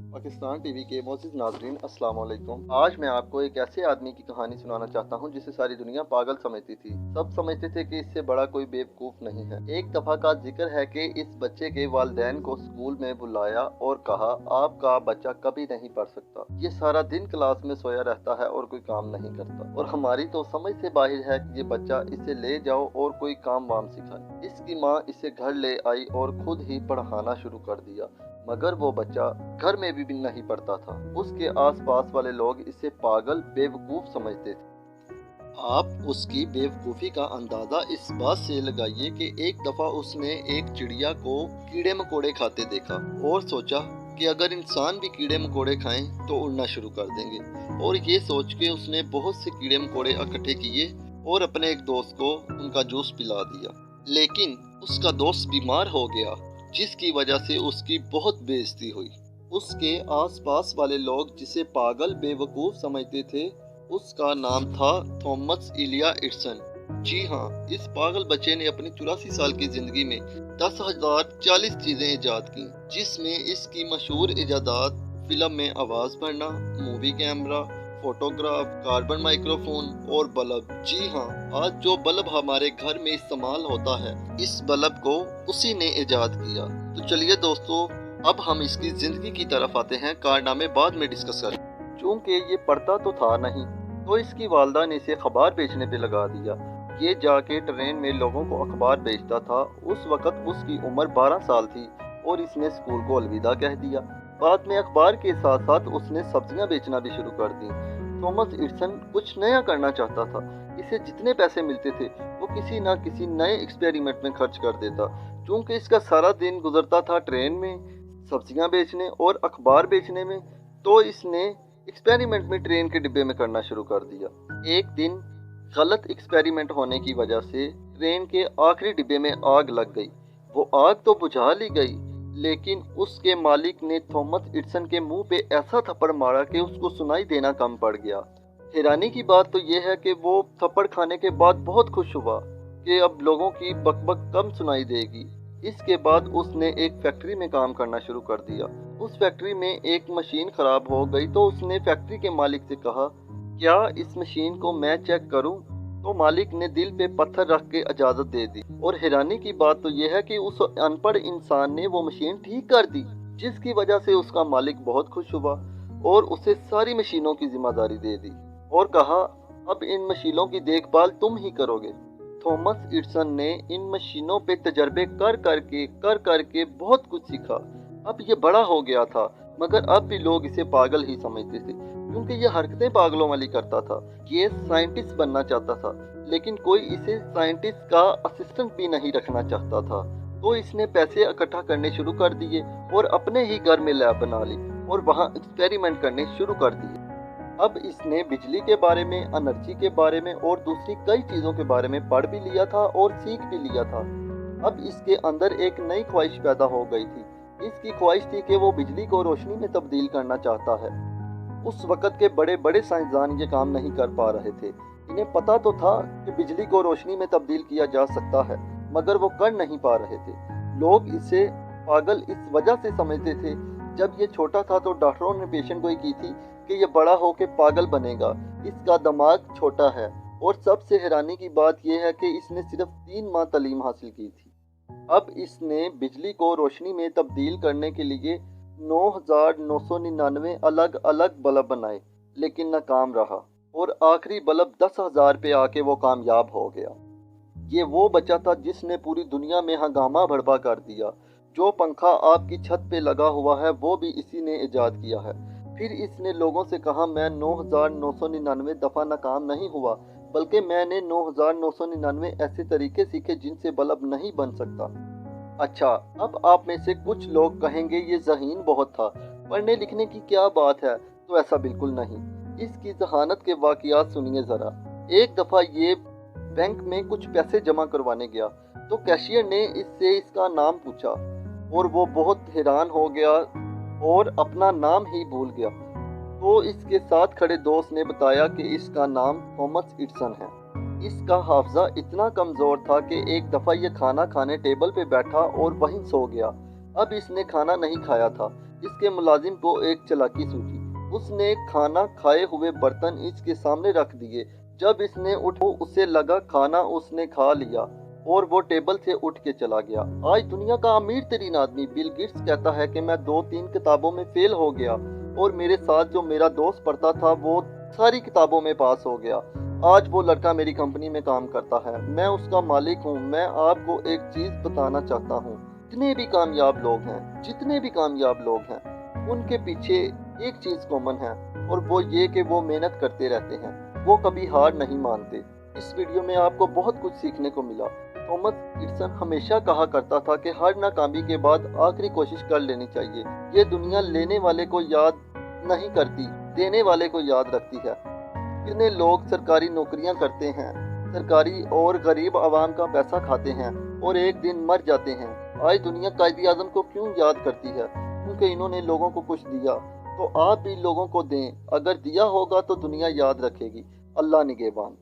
Pakistan TV के मोअज़्ज़िज़ नाज़रीन अस्सलाम वालेकुम। आज मैं आपको एक ऐसे आदमी की कहानी सुनाना चाहता हूँ जिसे सारी दुनिया पागल समझती थी। सब समझते थे कि इससे बड़ा कोई बेवकूफ़ नहीं है। एक दफ़ा का जिक्र है कि इस बच्चे के वालिदैन को स्कूल में बुलाया और कहा, आपका बच्चा कभी नहीं पढ़ सकता। ये सारा दिन क्लास में सोया रहता है और कोई काम नहीं करता, और हमारी तो समझ से बाहर है कि ये बच्चा, इसे ले जाओ और कोई काम वाम सिखाए। इसकी माँ इसे घर ले आई और खुद ही पढ़ाना शुरू कर दिया, मगर वो बच्चा घर में भी नहीं पढ़ता था। उसके आसपास वाले लोग इसे पागल, बेवकूफ समझते थे। आप उसकी बेवकूफ़ी का अंदाज़ा इस बात से लगाइए कि एक दफ़ा उसने एक चिड़िया को कीड़े मकोड़े खाते देखा और सोचा कि अगर इंसान भी कीड़े मकोड़े खाएं तो उड़ना शुरू कर देंगे। और ये सोच के उसने बहुत से कीड़े मकोड़े इकट्ठे किए और अपने एक दोस्त को उनका जूस पिला दिया। लेकिन उसका दोस्त बीमार हो गया, जिसकी वजह से उसकी बहुत बेइज्जती हुई। उसके आसपास वाले लोग जिसे पागल, बेवकूफ़ समझते थे, उसका नाम था थॉमस इलिया एडिसन। जी हाँ, इस पागल बच्चे ने अपनी 84 साल की ज़िंदगी में 10,040 चीज़ें ईजाद की, जिसमें इसकी मशहूर ईजादात फिल्म में आवाज़ भरना, movie camera, photograph, carbon microphone और बल्ब। जी हाँ, आज जो बल्ब हमारे घर में इस्तेमाल होता है, इस बल्ब को उसी ने ईजाद किया। तो चलिए दोस्तों, अब हम इसकी जिंदगी की तरफ आते हैं। कारनामे बाद में डिस्कस करें। चूंकि ये पढ़ता तो था नहीं, तो इसकी वालदा ने इसे अखबार बेचने पे लगा दिया। ये जाके ट्रेन में लोगों को अखबार बेचता था। उस वक्त उसकी उम्र 12 साल थी और इसने स्कूल को अलविदा कह दिया। बाद में अखबार के साथ साथ उसने सब्जियां बेचना भी शुरू कर दी। थॉमस एडिसन कुछ नया करना चाहता था। इसे जितने पैसे मिलते थे वो किसी न किसी नए एक्सपेरिमेंट में खर्च कर देता। चूंकि इसका सारा दिन गुजरता था ट्रेन में, सब्जियां बेचने और अखबार बेचने में, तो इसने एक्सपेरिमेंट में ट्रेन के डिब्बे में करना शुरू कर दिया। एक दिन गलत एक्सपेरिमेंट होने की वजह से ट्रेन के आखिरी डिब्बे में आग लग गई। वो आग तो बुझा ली गई, लेकिन उसके मालिक ने थॉमस एडिसन के मुंह पे ऐसा थप्पड़ मारा कि उसको सुनाई देना कम पड़ गया। हैरानी की बात तो यह है कि वो थप्पड़ खाने के बाद बहुत खुश हुआ कि अब लोगों की बकबक कम सुनाई देगी। इसके बाद उसने एक फैक्ट्री में काम करना शुरू कर दिया। उस फैक्ट्री में एक मशीन खराब हो गई, तो उसने फैक्ट्री के मालिक से कहा, क्या इस मशीन को मैं चेक करूं? तो मालिक ने दिल पे पत्थर रख के इजाजत दे दी। और हैरानी की बात तो यह है कि उस अनपढ़ इंसान ने वो मशीन ठीक कर दी, जिसकी वजह से उसका मालिक बहुत खुश हुआ और उसे सारी मशीनों की जिम्मेदारी दे दी और कहा, अब इन मशीनों की देखभाल तुम ही करोगे। थॉमस एडिसन ने इन मशीनों पे तजर्बे कर करके बहुत कुछ सीखा। अब ये बड़ा हो गया था, मगर अब भी लोग इसे पागल ही समझते थे, क्योंकि ये हरकतें पागलों वाली करता था। ये साइंटिस्ट बनना चाहता था, लेकिन कोई इसे साइंटिस्ट का असिस्टेंट भी नहीं रखना चाहता था। तो इसने पैसे इकट्ठा करने शुरू कर दिए और अपने ही घर में लैब बना ली और वहाँ एक्सपेरिमेंट करने शुरू कर दिए। अब इसने बिजली के बारे में, एनर्जी के बारे में और दूसरी कई चीज़ों के बारे में पढ़ भी लिया था और सीख भी लिया था। अब इसके अंदर एक नई ख्वाहिश पैदा हो गई थी। इसकी ख्वाहिश थी कि वो बिजली को रोशनी में तब्दील करना चाहता है। उस वक़्त के बड़े बड़े साइंसदान ये काम नहीं कर पा रहे थे। इन्हें पता तो था कि बिजली को रोशनी में तब्दील किया जा सकता है, मगर वो कर नहीं पा रहे थे। लोग इसे पागल इस वजह से समझते थे, जब ये छोटा था तो डॉक्टरों ने पेशेंट गोई की थी कि ये बड़ा होकर पागल बनेगा, इसका दिमाग छोटा है। और सबसे हैरानी की बात यह है कि इसने सिर्फ 3 माह तालीम हासिल की थी। अब इसने बिजली को रोशनी में तब्दील करने के लिए 9,999 अलग अलग बल्ब बनाए, लेकिन नाकाम रहा और आखिरी बल्ब 10,000 पे आके वो कामयाब हो गया। ये वो बच्चा था जिसने पूरी दुनिया में हंगामा भड़पा कर दिया। जो पंखा आपकी छत पे लगा हुआ है वो भी इसी ने इजाद किया है। फिर इसने लोगों से कहा, मैं 9,999 दफ़ा नाकाम नहीं हुआ, बल्कि मैंने 9,999 ऐसे तरीके सीखे जिनसे बल्ब नहीं बन सकता। अच्छा, अब आप में से कुछ लोग कहेंगे ये ज़हीन बहुत था, पढ़ने लिखने की क्या बात है? तो ऐसा बिल्कुल नहीं। इसकी जहानत के वाक़ियात सुनिए ज़रा। एक दफ़ा ये बैंक में कुछ पैसे जमा करवाने गया, तो कैशियर ने इससे इसका नाम पूछा और वो बहुत हैरान हो गया और अपना नाम ही भूल गया। तो इसके साथ खड़े दोस्त ने बताया कि इसका नाम थॉमस एडिसन है। इसका हाफजा इतना कमज़ोर था कि एक दफ़ा ये खाना खाने टेबल पे बैठा और वहीं सो गया। अब इसने खाना नहीं खाया था, इसके मुलाजिम को एक चालाकी सूझी। उसने खाना खाए हुए बर्तन इसके सामने रख दिए। जब इसने उसे लगा खाना उसने खा लिया और वो टेबल से उठ के चला गया। आज दुनिया का अमीर तरीन आदमी बिल गेट्स कहता है कि मैं 2-3 किताबों में फेल हो गया और मेरे साथ जो मेरा दोस्त पढ़ता था वो सारी किताबों में पास हो गया। आज वो लड़का मेरी कंपनी में काम करता है, मैं उसका मालिक हूँ। मैं आपको एक चीज बताना चाहता हूँ, जितने भी कामयाब लोग हैं उनके पीछे एक चीज कॉमन है और वो ये कि वो मेहनत करते रहते हैं, वो कभी हार नहीं मानते। इस वीडियो में आपको बहुत कुछ सीखने को मिला। थॉमस एडिसन हमेशा कहा करता था कि हर नाकामी के बाद आखिरी कोशिश कर लेनी चाहिए। ये दुनिया लेने वाले को याद नहीं करती, देने वाले को याद रखती है। कितने लोग सरकारी नौकरियां करते हैं, सरकारी और गरीब आवाम का पैसा खाते हैं और एक दिन मर जाते हैं। आज दुनिया कायदे आजम को क्यों याद करती है? क्योंकि इन्होंने लोगों को कुछ दिया। तो आप भी लोगों को दें, अगर दिया होगा तो दुनिया याद रखेगी। अल्लाह निगहबान।